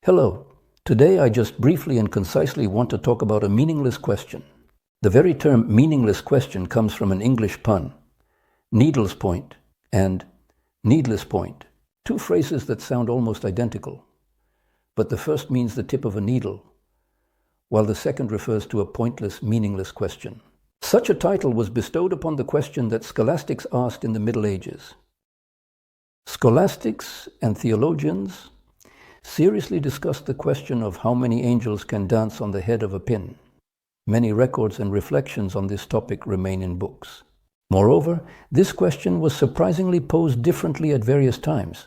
Hello. Today I just briefly and concisely want to talk about a meaningless question. The very term meaningless question comes from an English pun, needle's point and needless point, two phrases that sound almost identical. But the first means the tip of a needle, while the second refers to a pointless, meaningless question. Such a title was bestowed upon the question that scholastics asked in the Middle Ages. Scholastics and theologians seriously discussed the question of how many angels can dance on the head of a pin. Many records and reflections on this topic remain in books. Moreover, this question was surprisingly posed differently at various times.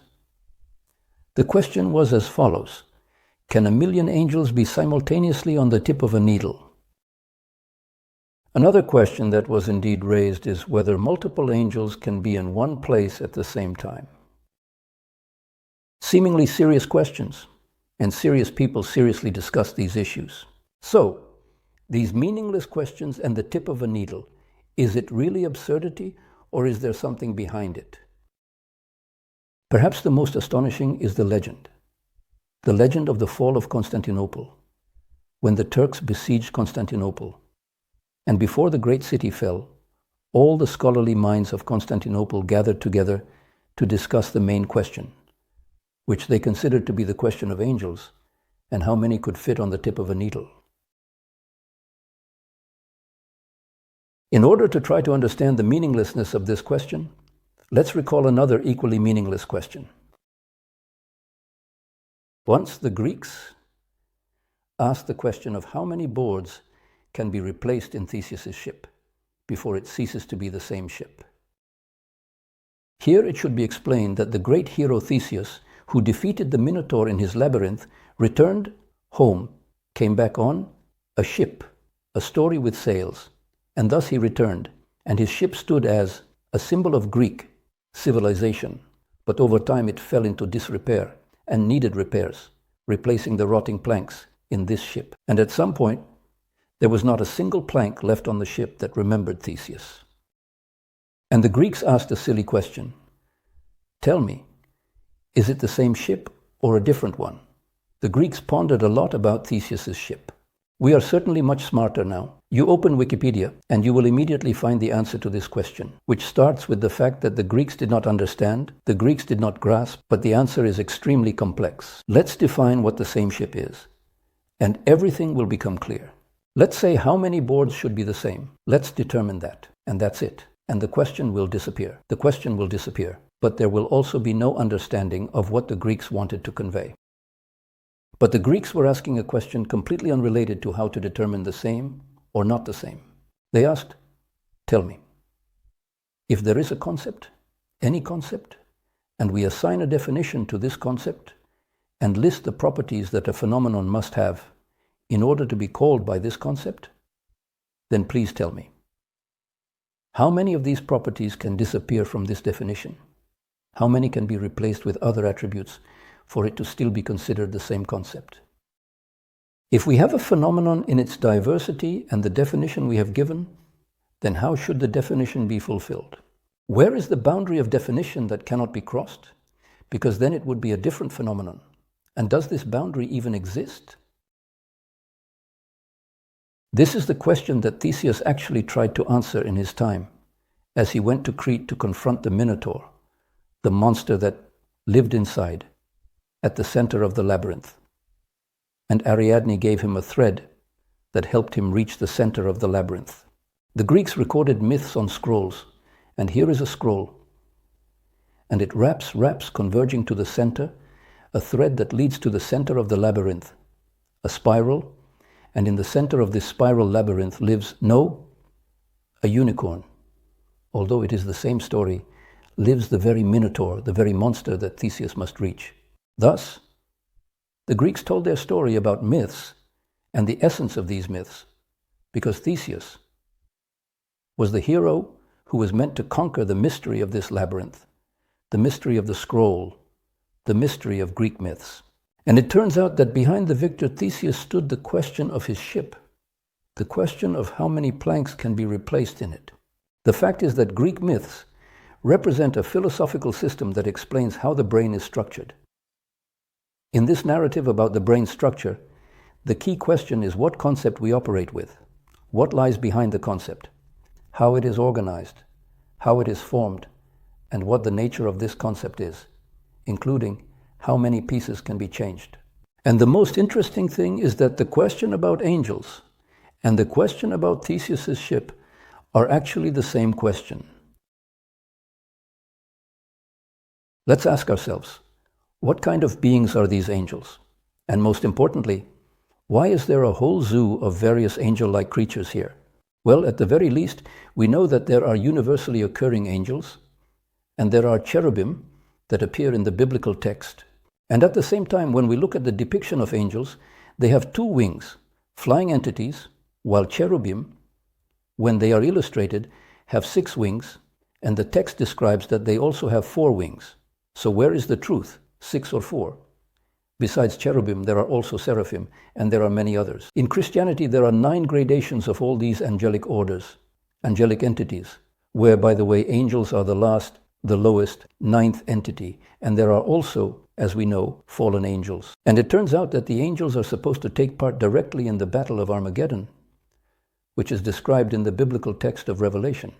The question was as follows: can a million angels be simultaneously on the tip of a needle? Another question that was indeed raised is whether multiple angels can be in one place at the same time. Seemingly serious questions, and serious people seriously discuss these issues. So, these meaningless questions and the tip of a needle, is it really absurdity or is there something behind it? Perhaps the most astonishing is the legend of the fall of Constantinople, when the Turks besieged Constantinople. And before the great city fell, all the scholarly minds of Constantinople gathered together to discuss the main question, which they considered to be the question of angels, and how many could fit on the tip of a needle. In order to try to understand the meaninglessness of this question, let's recall another equally meaningless question. Once the Greeks asked the question of how many boards can be replaced in Theseus's ship before it ceases to be the same ship. Here it should be explained that the great hero Theseus, who defeated the Minotaur in his labyrinth, returned home, came back on a ship, a story with sails, and thus he returned, and his ship stood as a symbol of Greek civilization, but over time it fell into disrepair and needed repairs, replacing the rotting planks in this ship. And at some point, there was not a single plank left on the ship that remembered Theseus. And the Greeks asked a silly question. Tell me, is it the same ship or a different one? The Greeks pondered a lot about Theseus's ship. We are certainly much smarter now. You open Wikipedia and you will immediately find the answer to this question, which starts with the fact that the Greeks did not understand, the Greeks did not grasp, but the answer is extremely complex. Let's define what the same ship is, and everything will become clear. Let's say how many boards should be the same. Let's determine that, and that's it. And the question will disappear. The question will disappear. But there will also be no understanding of what the Greeks wanted to convey. But the Greeks were asking a question completely unrelated to how to determine the same or not the same. They asked, tell me, if there is a concept, any concept, and we assign a definition to this concept and list the properties that a phenomenon must have in order to be called by this concept, then please tell me, how many of these properties can disappear from this definition? How many can be replaced with other attributes for it to still be considered the same concept? If we have a phenomenon in its diversity and the definition we have given, then how should the definition be fulfilled? Where is the boundary of definition that cannot be crossed? Because then it would be a different phenomenon. And does this boundary even exist? This is the question that Theseus actually tried to answer in his time, as he went to Crete to confront the Minotaur, the monster that lived inside, at the center of the labyrinth. And Ariadne gave him a thread that helped him reach the center of the labyrinth. The Greeks recorded myths on scrolls, and here is a scroll. And it wraps, converging to the center, a thread that leads to the center of the labyrinth, a spiral, and in the center of this spiral labyrinth lives a unicorn. Although it is the same story, lives the very Minotaur, the very monster that Theseus must reach. Thus, the Greeks told their story about myths and the essence of these myths, because Theseus was the hero who was meant to conquer the mystery of this labyrinth, the mystery of the scroll, the mystery of Greek myths. And it turns out that behind the victor Theseus stood the question of his ship, the question of how many planks can be replaced in it. The fact is that Greek myths represent a philosophical system that explains how the brain is structured. In this narrative about the brain structure, the key question is what concept we operate with, what lies behind the concept, how it is organized, how it is formed, and what the nature of this concept is, including how many pieces can be changed. And the most interesting thing is that the question about angels and the question about Theseus's ship are actually the same question. Let's ask ourselves, what kind of beings are these angels? And most importantly, why is there a whole zoo of various angel-like creatures here? Well, at the very least, we know that there are universally occurring angels, and there are cherubim that appear in the biblical text. And at the same time, when we look at the depiction of angels, they have two wings, flying entities, while cherubim, when they are illustrated, have 6 wings, and the text describes that they also have 4 wings. So where is the truth, 6 or 4? Besides cherubim, there are also seraphim, and there are many others. In Christianity, there are 9 gradations of all these angelic orders, angelic entities, where, by the way, angels are the last, the lowest, 9th entity, and there are also, as we know, fallen angels. And it turns out that the angels are supposed to take part directly in the Battle of Armageddon, which is described in the biblical text of Revelation.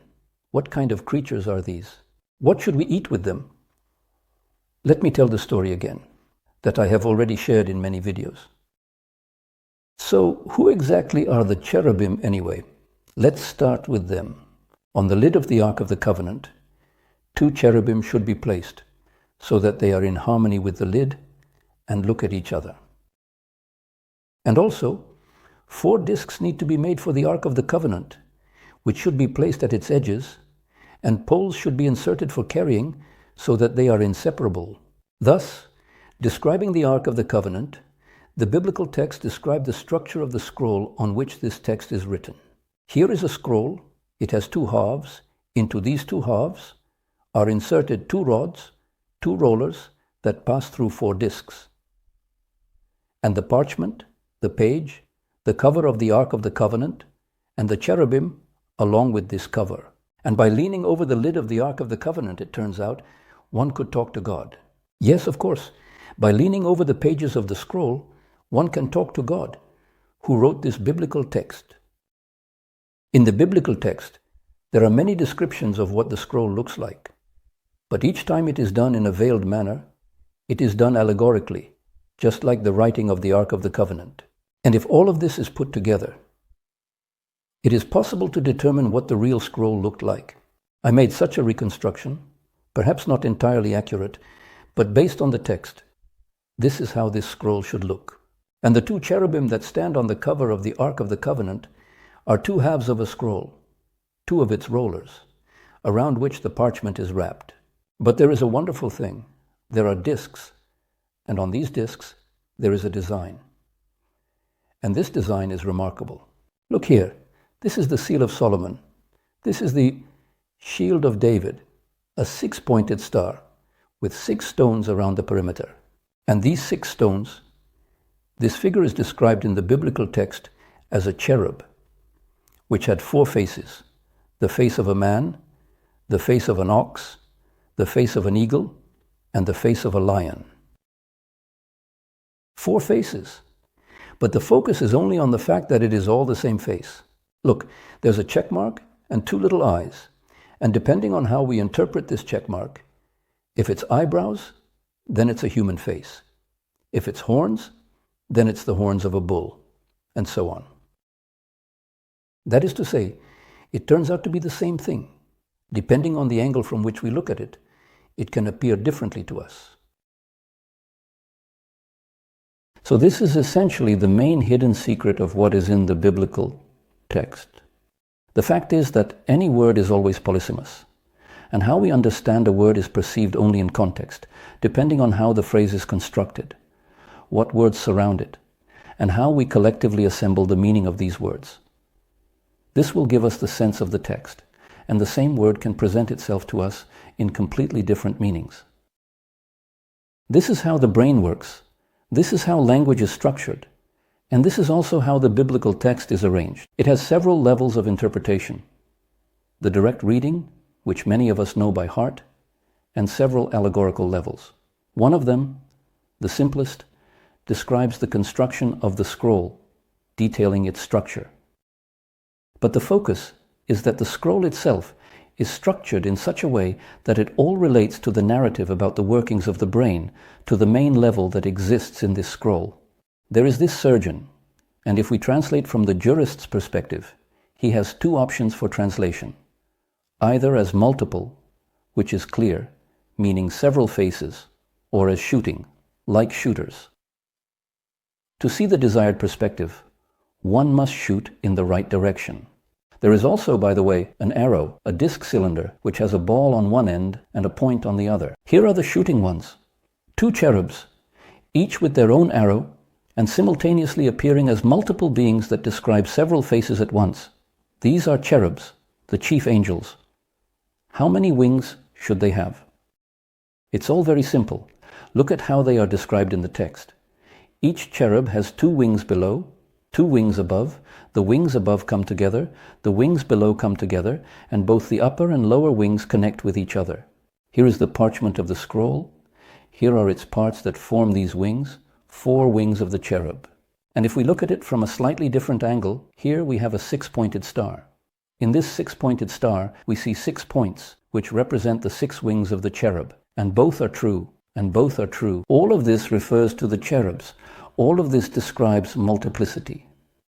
What kind of creatures are these? What should we eat with them? Let me tell the story again, that I have already shared in many videos. So, who exactly are the cherubim anyway? Let's start with them. On the lid of the Ark of the Covenant, 2 cherubim should be placed so that they are in harmony with the lid and look at each other. And also, 4 discs need to be made for the Ark of the Covenant, which should be placed at its edges, and poles should be inserted for carrying so that they are inseparable. Thus, describing the Ark of the Covenant, the biblical text describes the structure of the scroll on which this text is written. Here is a scroll. It has 2 halves. Into these 2 halves are inserted 2 rods, 2 rollers that pass through 4 discs. And the parchment, the page, the cover of the Ark of the Covenant, and the cherubim along with this cover. And by leaning over the lid of the Ark of the Covenant, it turns out, one could talk to God. Yes, of course, by leaning over the pages of the scroll, one can talk to God, who wrote this biblical text. In the biblical text, there are many descriptions of what the scroll looks like, but each time it is done in a veiled manner, it is done allegorically, just like the writing of the Ark of the Covenant. And if all of this is put together, it is possible to determine what the real scroll looked like. I made such a reconstruction, perhaps not entirely accurate, but based on the text, this is how this scroll should look. And the 2 cherubim that stand on the cover of the Ark of the Covenant are 2 halves of a scroll, 2 of its rollers, around which the parchment is wrapped. But there is a wonderful thing. There are discs, and on these discs there is a design. And this design is remarkable. Look here. This is the Seal of Solomon. This is the Shield of David, a 6-pointed star with 6 stones around the perimeter. And these 6 stones, this figure is described in the biblical text as a cherub, which had 4 faces: the face of a man, the face of an ox, the face of an eagle, and the face of a lion. 4 faces. But the focus is only on the fact that it is all the same face. Look, there's a check mark and 2 little eyes. And depending on how we interpret this check mark, if it's eyebrows, then it's a human face. If it's horns, then it's the horns of a bull, and so on. That is to say, it turns out to be the same thing. Depending on the angle from which we look at it, it can appear differently to us. So this is essentially the main hidden secret of what is in the biblical text. The fact is that any word is always polysemous, and how we understand a word is perceived only in context, depending on how the phrase is constructed, what words surround it, and how we collectively assemble the meaning of these words. This will give us the sense of the text, and the same word can present itself to us in completely different meanings. This is how the brain works. This is how language is structured. And this is also how the biblical text is arranged. It has several levels of interpretation: the direct reading, which many of us know by heart, and several allegorical levels. One of them, the simplest, describes the construction of the scroll, detailing its structure. But the focus is that the scroll itself is structured in such a way that it all relates to the narrative about the workings of the brain, to the main level that exists in this scroll. There is this surgeon, and if we translate from the jurist's perspective, he has two options for translation, either as multiple, which is clear, meaning several faces, or as shooting, like shooters. To see the desired perspective, one must shoot in the right direction. There is also, by the way, an arrow, a disc cylinder, which has a ball on one end and a point on the other. Here are the shooting ones, two cherubs, each with their own arrow, and simultaneously appearing as multiple beings that describe several faces at once. These are cherubs, the chief angels. How many wings should they have? It's all very simple. Look at how they are described in the text. Each cherub has two wings below, two wings above. The wings above come together, the wings below come together, and both the upper and lower wings connect with each other. Here is the parchment of the scroll. Here are its parts that form these wings, 4 wings of the cherub. And if we look at it from a slightly different angle, here we have a 6-pointed star. In this 6-pointed star, we see 6 points, which represent the 6 wings of the cherub. And both are true, and both are true. All of this refers to the cherubs. All of this describes multiplicity.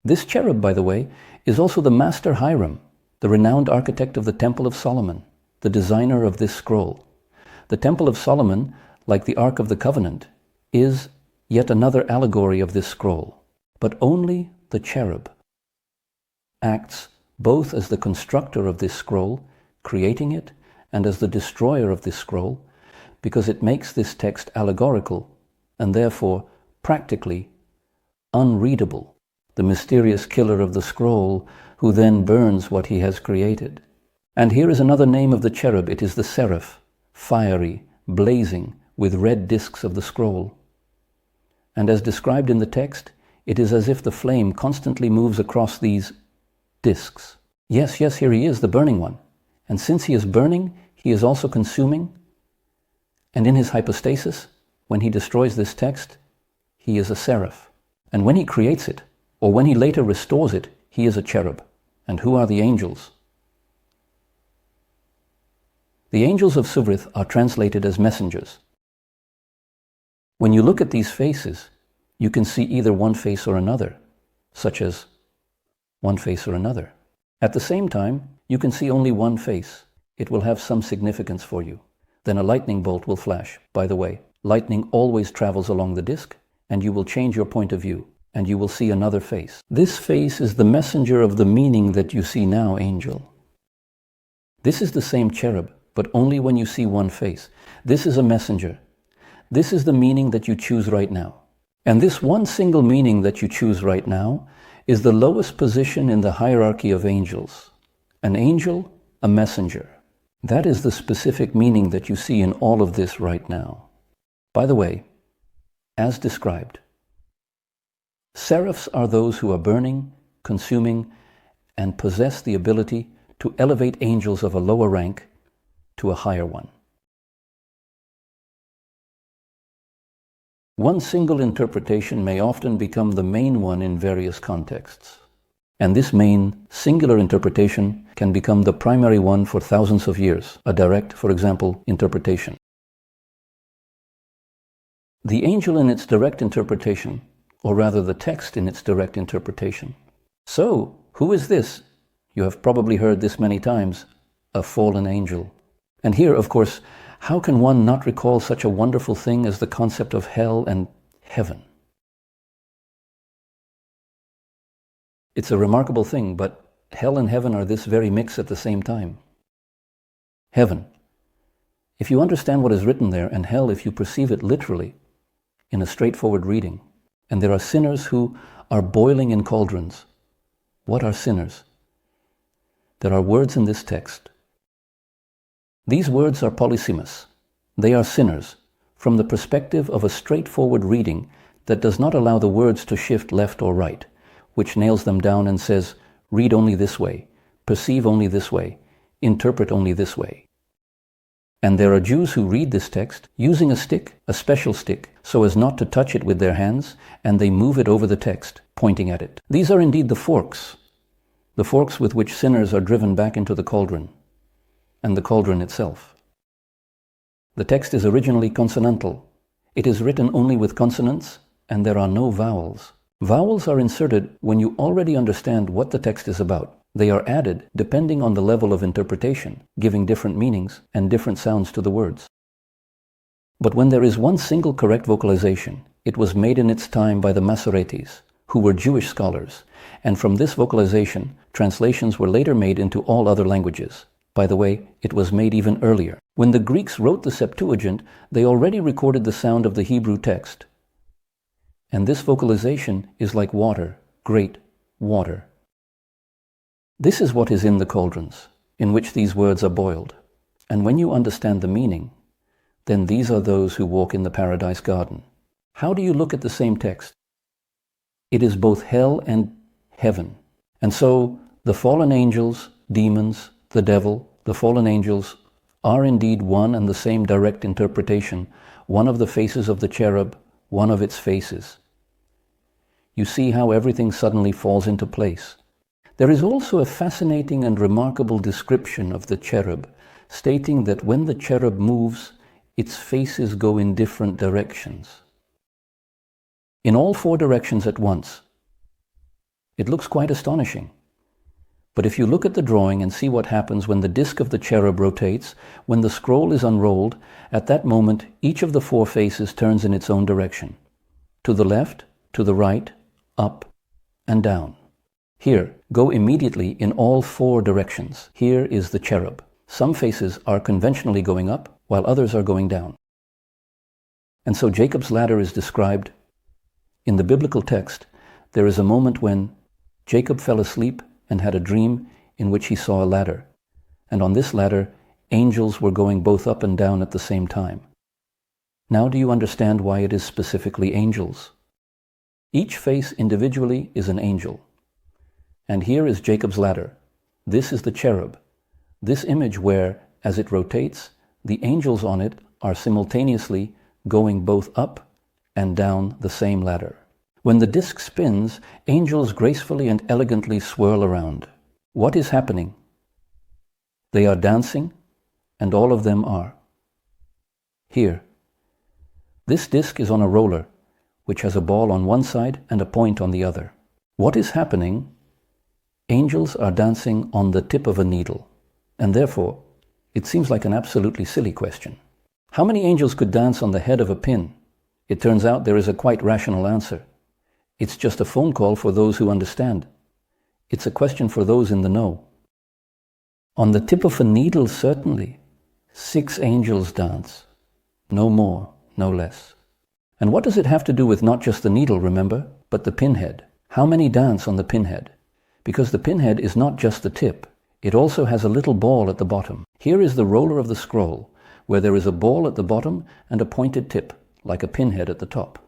This cherub, by the way, is also the master Hiram, the renowned architect of the Temple of Solomon, the designer of this scroll. The Temple of Solomon, like the Ark of the Covenant, is yet another allegory of this scroll. But only the cherub acts both as the constructor of this scroll, creating it, and as the destroyer of this scroll, because it makes this text allegorical and therefore practically unreadable. The mysterious killer of the scroll, who then burns what he has created. And here is another name of the cherub. It is the seraph, fiery, blazing, with red discs of the scroll. And as described in the text, it is as if the flame constantly moves across these discs. Yes, here he is, the burning one. And since he is burning, he is also consuming. And in his hypostasis, when he destroys this text, he is a seraph. And when he creates it, or when he later restores it, he is a cherub. And who are the angels? The angels of Suvrith are translated as messengers. When you look at these faces, you can see either one face or another, such as one face or another. At the same time, you can see only one face. It will have some significance for you. Then a lightning bolt will flash. By the way, lightning always travels along the disc, and you will change your point of view, and you will see another face. This face is the messenger of the meaning that you see now, angel. This is the same cherub, but only when you see one face. This is a messenger. This is the meaning that you choose right now. And this one single meaning that you choose right now is the lowest position in the hierarchy of angels. An angel, a messenger. That is the specific meaning that you see in all of this right now. By the way, as described, seraphs are those who are burning, consuming, and possess the ability to elevate angels of a lower rank to a higher one. One single interpretation may often become the main one in various contexts. And this main, singular interpretation can become the primary one for thousands of years, a direct, for example, interpretation. The angel in its direct interpretation, or rather the text in its direct interpretation. So, who is this? You have probably heard this many times, a fallen angel. And here, of course, how can one not recall such a wonderful thing as the concept of hell and heaven? It's a remarkable thing, but hell and heaven are this very mix at the same time. Heaven. If you understand what is written there, and hell if you perceive it literally, in a straightforward reading, and there are sinners who are boiling in cauldrons. What are sinners? There are words in this text. These words are polysemous. They are sinners, from the perspective of a straightforward reading that does not allow the words to shift left or right, which nails them down and says, read only this way, perceive only this way, interpret only this way. And there are Jews who read this text using a stick, a special stick, so as not to touch it with their hands, and they move it over the text, pointing at it. These are indeed the forks with which sinners are driven back into the cauldron, and the cauldron itself. The text is originally consonantal. It is written only with consonants, and there are no vowels. Vowels are inserted when you already understand what the text is about. They are added depending on the level of interpretation, giving different meanings and different sounds to the words. But when there is one single correct vocalization, it was made in its time by the Masoretes, who were Jewish scholars, and from this vocalization, translations were later made into all other languages. By the way, it was made even earlier. When the Greeks wrote the Septuagint, they already recorded the sound of the Hebrew text. And this vocalization is like water, great water. This is what is in the cauldrons, in which these words are boiled. And when you understand the meaning, then these are those who walk in the paradise garden. How do you look at the same text? It is both hell and heaven. And so the fallen angels, demons, the devil, the fallen angels are indeed one and the same direct interpretation, one of the faces of the cherub, one of its faces. You see how everything suddenly falls into place. There is also a fascinating and remarkable description of the cherub, stating that when the cherub moves, its faces go in different directions. In all four directions at once. It looks quite astonishing. But if you look at the drawing and see what happens when the disc of the cherub rotates, when the scroll is unrolled, at that moment each of the four faces turns in its own direction. To the left, to the right, up, and down. Here, go immediately in all four directions. Here is the cherub. Some faces are conventionally going up, while others are going down. And so Jacob's ladder is described. In the biblical text, there is a moment when Jacob fell asleep and had a dream in which he saw a ladder. And on this ladder, angels were going both up and down at the same time. Now do you understand why it is specifically angels? Each face individually is an angel. And here is Jacob's ladder. This is the cherub. This image where, as it rotates, the angels on it are simultaneously going both up and down the same ladder. When the disc spins, angels gracefully and elegantly swirl around. What is happening? They are dancing, and all of them are. Here. This disc is on a roller, which has a ball on one side and a point on the other. What is happening? Angels are dancing on the tip of a needle, and therefore, it seems like an absolutely silly question. How many angels could dance on the head of a pin? It turns out there is a quite rational answer. It's just a phone call for those who understand. It's a question for those in the know. On the tip of a needle, certainly, 6 angels dance. No more, no less. And what does it have to do with not just the needle, remember, but the pinhead? How many dance on the pinhead? Because the pinhead is not just the tip. It also has a little ball at the bottom. Here is the roller of the scroll, where there is a ball at the bottom and a pointed tip, like a pinhead at the top.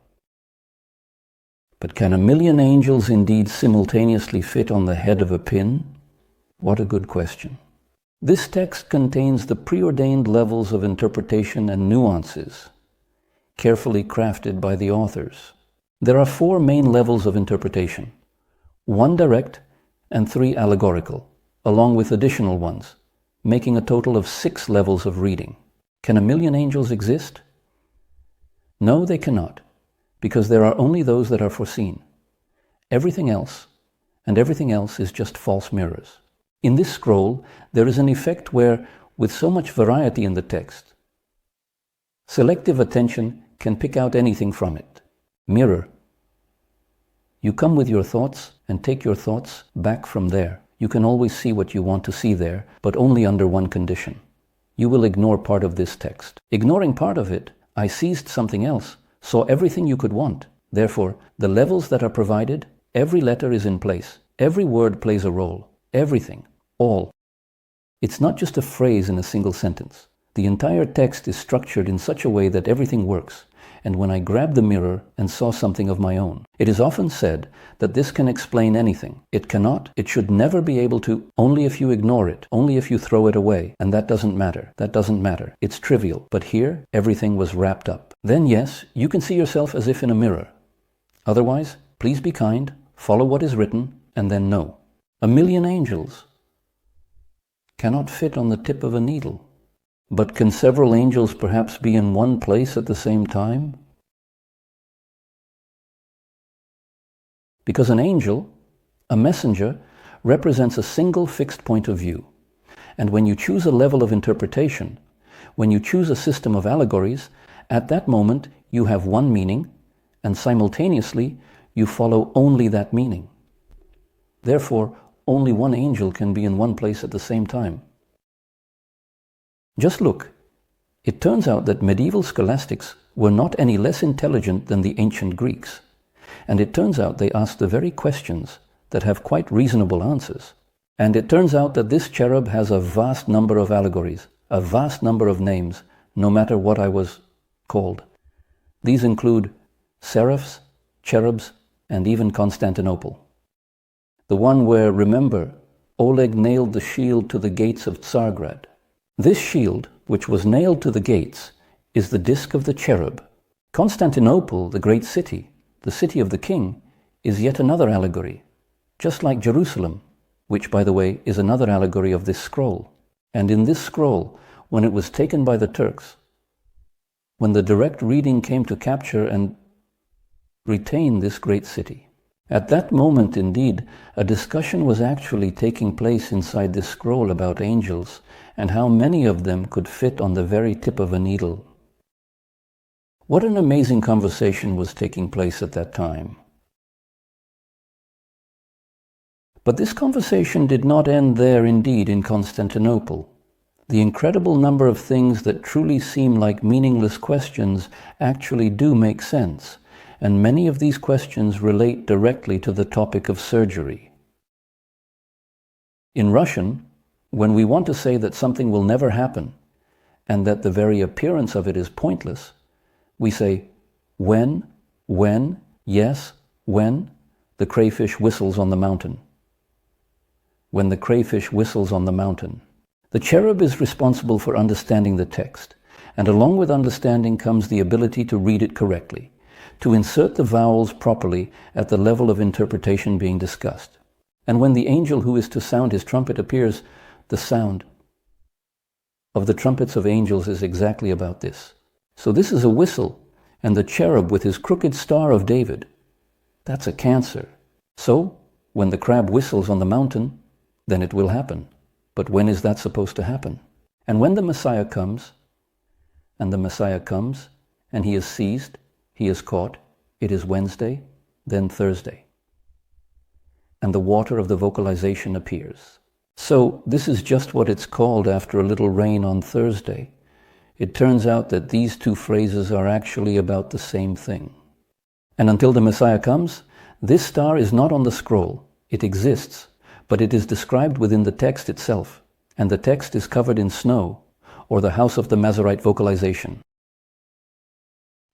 But can a million angels indeed simultaneously fit on the head of a pin? What a good question. This text contains the preordained levels of interpretation and nuances, carefully crafted by the authors. There are 4 main levels of interpretation, 1 direct and 3 allegorical, along with additional ones, making a total of 6 levels of reading. Can a million angels exist? No, they cannot, because there are only those that are foreseen. Everything else is just false mirrors. In this scroll, there is an effect where, with so much variety in the text, selective attention can pick out anything from it. Mirror. You come with your thoughts and take your thoughts back from there. You can always see what you want to see there, but only under one condition. You will ignore part of this text. Ignoring part of it, I seized something else, saw everything you could want. Therefore, the levels that are provided, every letter is in place. Every word plays a role. Everything. All. It's not just a phrase in a single sentence. The entire text is structured in such a way that everything works. and when I grabbed the mirror and saw something of my own. It is often said that this can explain anything. It cannot, it should never be able to, only if you ignore it, only if you throw it away, and that doesn't matter. That doesn't matter. It's trivial. But here, everything was wrapped up. Then yes, you can see yourself as if in a mirror. Otherwise, please be kind, follow what is written, and then no. 1,000,000 angels cannot fit on the tip of a needle. But can several angels perhaps be in one place at the same time? Because an angel, a messenger, represents a single fixed point of view. And when you choose a level of interpretation, when you choose a system of allegories, at that moment you have one meaning, and simultaneously you follow only that meaning. Therefore, only one angel can be in one place at the same time. Just look. It turns out that medieval scholastics were not any less intelligent than the ancient Greeks. And it turns out they asked the very questions that have quite reasonable answers. And it turns out that this cherub has a vast number of allegories, a vast number of names, no matter what I was called. These include seraphs, cherubs, and even Constantinople. The one where, remember, Oleg nailed the shield to the gates of Tsargrad. This shield, which was nailed to the gates, is the disc of the cherub. Constantinople, the great city, the city of the king, is yet another allegory, just like Jerusalem, which, by the way, is another allegory of this scroll. And in this scroll, when it was taken by the Turks, when the direct reading came to capture and retain this great city, at that moment, indeed, a discussion was actually taking place inside this scroll about angels and how many of them could fit on the very tip of a needle. What an amazing conversation was taking place at that time. But this conversation did not end there indeed in Constantinople. The incredible number of things that truly seem like meaningless questions actually do make sense, and many of these questions relate directly to the topic of surgery. In Russian, when we want to say that something will never happen, and that the very appearance of it is pointless, we say, when, yes, when the crayfish whistles on the mountain. When the crayfish whistles on the mountain. The cherub is responsible for understanding the text, and along with understanding comes the ability to read it correctly, to insert the vowels properly at the level of interpretation being discussed. And when the angel who is to sound his trumpet appears, the sound of the trumpets of angels is exactly about this. So this is a whistle, and the cherub with his crooked star of David, that's a Cancer. So, when the crab whistles on the mountain, then it will happen. But when is that supposed to happen? And when the Messiah comes, and he is seized, he is caught, it is Wednesday, then Thursday. And the water of the vocalization appears. So this is just what it's called after a little rain on Thursday. It turns out that these two phrases are actually about the same thing. And until the Messiah comes, this star is not on the scroll. It exists, but it is described within the text itself, and the text is covered in snow, or the house of the Masorite vocalization.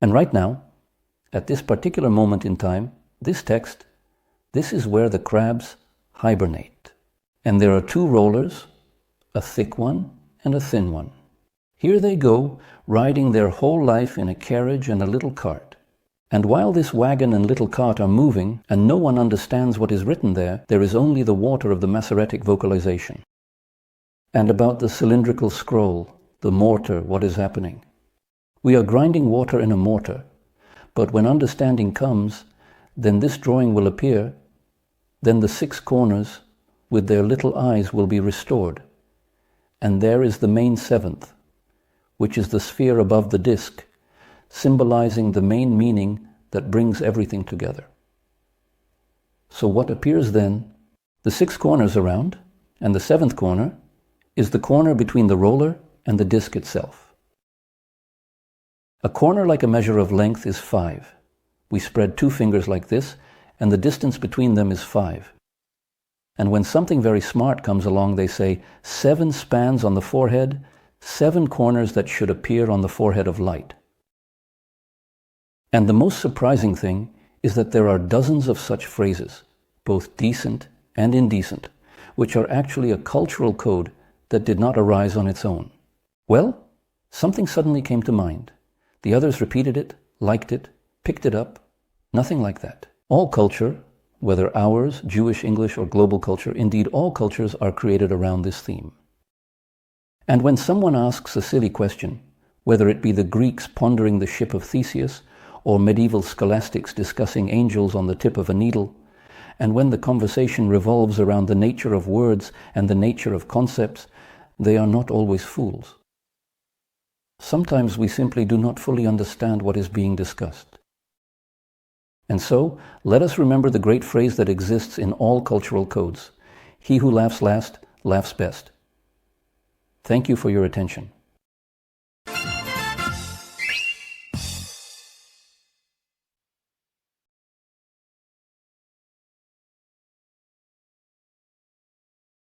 And right now, at this particular moment in time, this text, this is where the crabs hibernate. And there are two rollers, a thick one and a thin one. Here they go, riding their whole life in a carriage and a little cart. And while this wagon and little cart are moving, and no one understands what is written there, there is only the water of the Masoretic vocalization. And about the cylindrical scroll, the mortar, what is happening? We are grinding water in a mortar, but when understanding comes, then this drawing will appear, then the 6 corners with their little eyes will be restored. And there is the main 7th, which is the sphere above the disc, symbolizing the main meaning that brings everything together. So what appears then? The 6 corners around, and the 7th corner is the corner between the roller and the disc itself. A corner like a measure of length is 5. We spread 2 fingers like this, and the distance between them is 5. And when something very smart comes along, they say 7 spans on the forehead, 7 corners that should appear on the forehead of light. And the most surprising thing is that there are dozens of such phrases, both decent and indecent, which are actually a cultural code that did not arise on its own. Well, something suddenly came to mind. The others repeated it, liked it, picked it up. Nothing like that. All culture, whether ours, Jewish, English, or global culture, indeed all cultures are created around this theme. And when someone asks a silly question, whether it be the Greeks pondering the ship of Theseus, or medieval scholastics discussing angels on the tip of a needle, and when the conversation revolves around the nature of words and the nature of concepts, they are not always fools. Sometimes we simply do not fully understand what is being discussed. And so, let us remember the great phrase that exists in all cultural codes: he who laughs last, laughs best. Thank you for your attention.